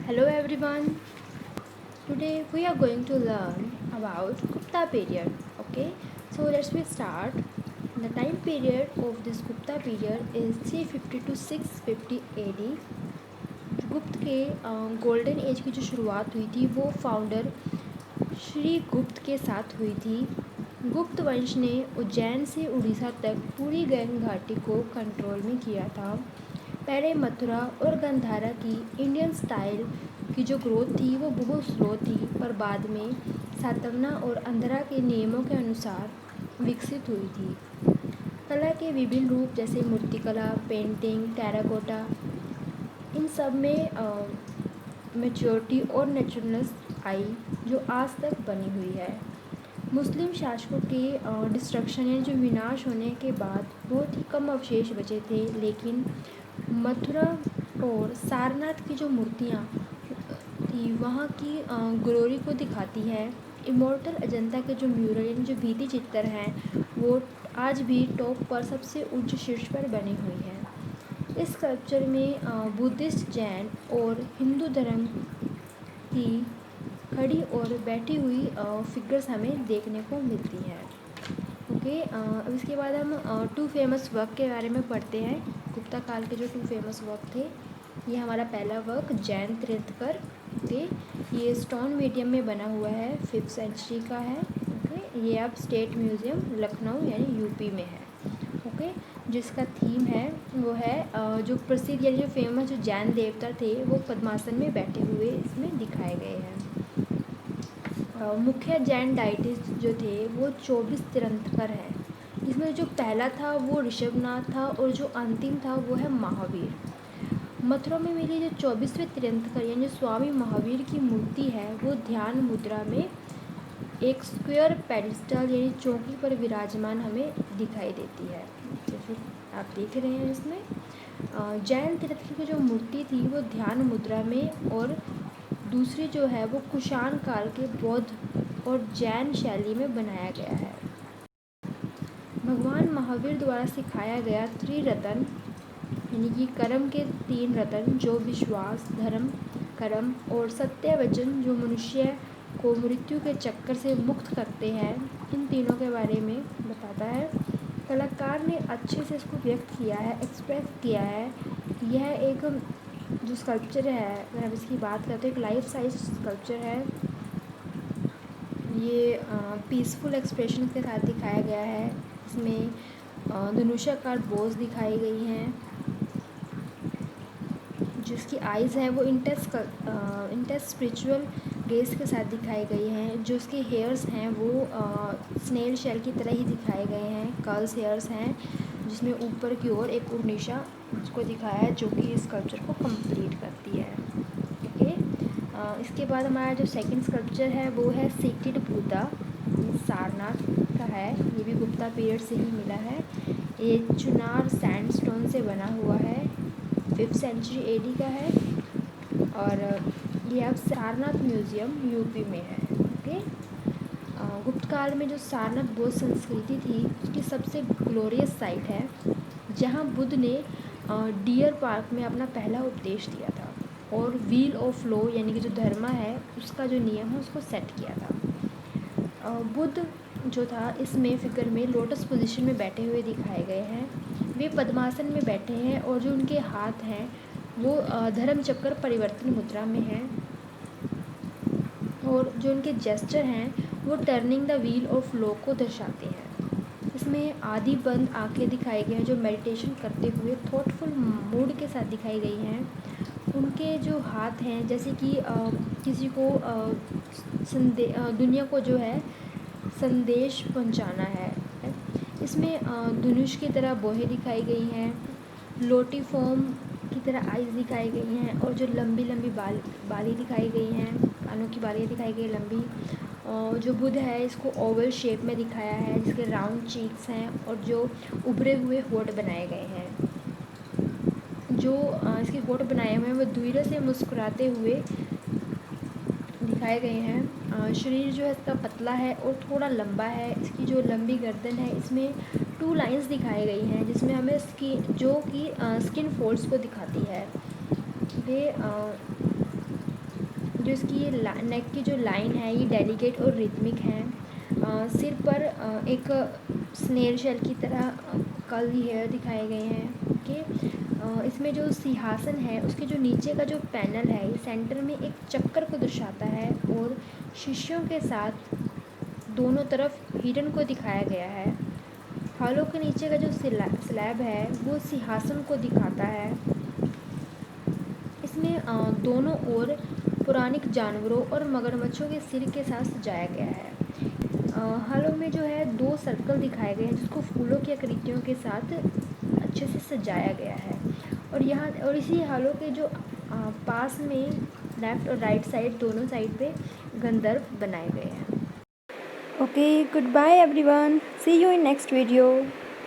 Hello everyone. Today we are going to learn about Gupta period. Okay, so let's we start. The time period of this Gupta period is 350 to 650 AD. गुप्त के golden age की जो शुरुआत हुई थी वो founder Shri गुप्त के साथ हुई थी। गुप्त वंश ने उज्जैन से उड़ीसा तक पूरी गंग घाटी को कंट्रोल में किया था। पहले मथुरा और गंधारा की इंडियन स्टाइल की जो ग्रोथ थी वो बहुत स्लो थी, पर बाद में सातवना और अंधरा के नियमों के अनुसार विकसित हुई थी। कला के विभिन्न रूप जैसे मूर्तिकला, पेंटिंग, टेराकोटा, इन सब में मैच्योरिटी और नेचुरलनेस आई जो आज तक बनी हुई है। मुस्लिम शासकों के डिस्ट्रक्शन या जो विनाश होने के बाद बहुत ही कम अवशेष बचे थे, लेकिन मथुरा और सारनाथ की जो मूर्तियाँ थी वहाँ की ग्लोरी को दिखाती है। इमोर्टल अजंता के जो म्यूरल यानी जो भित्ति चित्र हैं वो आज भी टॉप पर सबसे उच्च शीर्ष पर बनी हुई है। इस स्कल्पचर में बुद्धिस्ट, जैन और हिंदू धर्म की खड़ी और बैठी हुई फिगर्स हमें देखने को मिलती हैं। ओके, अब इसके बाद हम टू फेमस वर्क के बारे में पढ़ते हैं। गुप्ता काल के जो टू फेमस वर्क थे, ये हमारा पहला वर्क जैन तीर्थकर। ओके, ये स्टोन मीडियम में बना हुआ है, 5th सेंचुरी का है। ओके, ये आप स्टेट म्यूज़ियम लखनऊ यानी यूपी में है। ओके, जिसका थीम है वो है जो प्रसिद्ध यानी जो फेमस जो जैन देवता थे वो पद्मासन में बैठे हुए इसमें दिखाए गए हैं। मुख्य जैन डाइटिस्ट जो थे वो 24 तीर्थंकर हैं। इसमें जो पहला था वो ऋषभनाथ था और जो अंतिम था वो है महावीर। मथुरा में मिली जो 24वें तीर्थंकर यानी स्वामी महावीर की मूर्ति है वो ध्यान मुद्रा में एक स्क्वायर पेडिस्टल यानी चौकी पर विराजमान हमें दिखाई देती है, जैसे आप देख रहे हैं इसमें। जैन तीर्थंकर की जो मूर्ति थी वो ध्यान मुद्रा में, और दूसरी जो है वो कुषाण काल के बौद्ध और जैन शैली में बनाया गया है। भगवान महावीर द्वारा सिखाया गया त्रिरत्न यानी कि कर्म के 3 रत्न जो विश्वास, धर्म, कर्म और सत्य वचन जो मनुष्य को मृत्यु के चक्कर से मुक्त करते हैं, इन तीनों के बारे में बताता है। कलाकार ने अच्छे से इसको व्यक्त किया है, एक्सप्रेस किया है। यह एक जो स्कल्पचर है, अगर हम इसकी बात करते हैं, एक लाइफ साइज स्कल्पचर है। ये पीसफुल एक्सप्रेशन के साथ दिखाया गया है। इसमें धनुषाकार बोझ दिखाई गई हैं, जिसकी आइज़ है वो इंटेंस स्पिरिचुअल गेज के साथ दिखाई गई हैं। जो उसके हेयर्स हैं वो स्नेल शेल की तरह ही दिखाए गए हैं, कर्ल्स हेयर्स हैं, जिसमें ऊपर की ओर एक उर्निशा उसको दिखाया है जो कि इस स्कल्पचर को कंप्लीट करती है। ओके, इसके बाद हमारा जो सेकंड स्कल्पचर है वो है सीक्रेट बुद्धा, सारनाथ का है। ये भी गुप्ता पीरियड से ही मिला है। ये चुनार सैंडस्टोन से बना हुआ है, 5th सेंचुरी एडी का है, और ये अब सारनाथ म्यूज़ियम यूपी में है। ओके, गुप्त काल में जो सारनाथ बौद्ध संस्कृति थी उसकी सबसे ग्लोरियस साइट है, जहाँ बुद्ध ने डियर पार्क में अपना पहला उपदेश दिया था और व्हील ऑफ लॉ यानी कि जो धर्म है उसका जो नियम है उसको सेट किया था। बुद्ध जो था इसमें फिगर में लोटस पोजीशन में बैठे हुए दिखाए गए हैं। वे पद्मासन में बैठे हैं और जो उनके हाथ हैं वो धर्म चक्र परिवर्तन मुद्रा में हैं, और जो उनके जेस्चर हैं वो turning the wheel of law को दर्शाते हैं। इसमें आधी बंद आंखें दिखाई गई हैं जो मेडिटेशन करते हुए थॉटफुल मूड के साथ दिखाई गई हैं। उनके जो हाथ हैं जैसे कि किसी को दुनिया को जो है संदेश पहुंचाना है। इसमें धनुष की तरह बोहें दिखाई गई हैं, लोटी फॉर्म की तरह आइज़ दिखाई गई हैं, और जो लंबी लंबी बाली दिखाई गई हैं, कानों की बालियाँ दिखाई गई लंबी। और जो बुद्ध है इसको ओवल शेप में दिखाया है, जिसके राउंड चीक्स हैं और जो उभरे हुए होठ बनाए गए हैं। जो इसके होठ बनाए हुए हैं वो धीरे से मुस्कुराते हुए दिखाए गए हैं। शरीर जो है इसका पतला है और थोड़ा लंबा है। इसकी जो लंबी गर्दन है इसमें 2 लाइंस दिखाई गई हैं, जिसमें हमें स्किन फोल्ड्स को दिखाती है। ये जो इसकी नेक की जो लाइन है ये डेलिकेट और रिथमिक है। सिर पर एक स्नेल शेल की तरह कर्ली हेयर दिखाए गए हैं। ओके, इसमें जो सिंहासन है उसके जो नीचे का जो पैनल है ये सेंटर में एक चक्कर को दर्शाता है और शिष्यों के साथ दोनों तरफ हिरन को दिखाया गया है। हॉलो के नीचे का जो स्लैब है वो सिंहासन को दिखाता है। इसमें दोनों ओर पौराणिक जानवरों और मगरमच्छों के सिर के साथ सजाया गया है। हॉलो में जो है 2 सर्कल दिखाए गए हैं जिसको फूलों की आकृतियों के साथ अच्छे से सजाया गया है। और इसी हॉलो के जो पास में लेफ़्ट और राइट साइड दोनों साइड पे गंधर्व बनाए गए हैं। Okay, good bye everyone, see you in next video.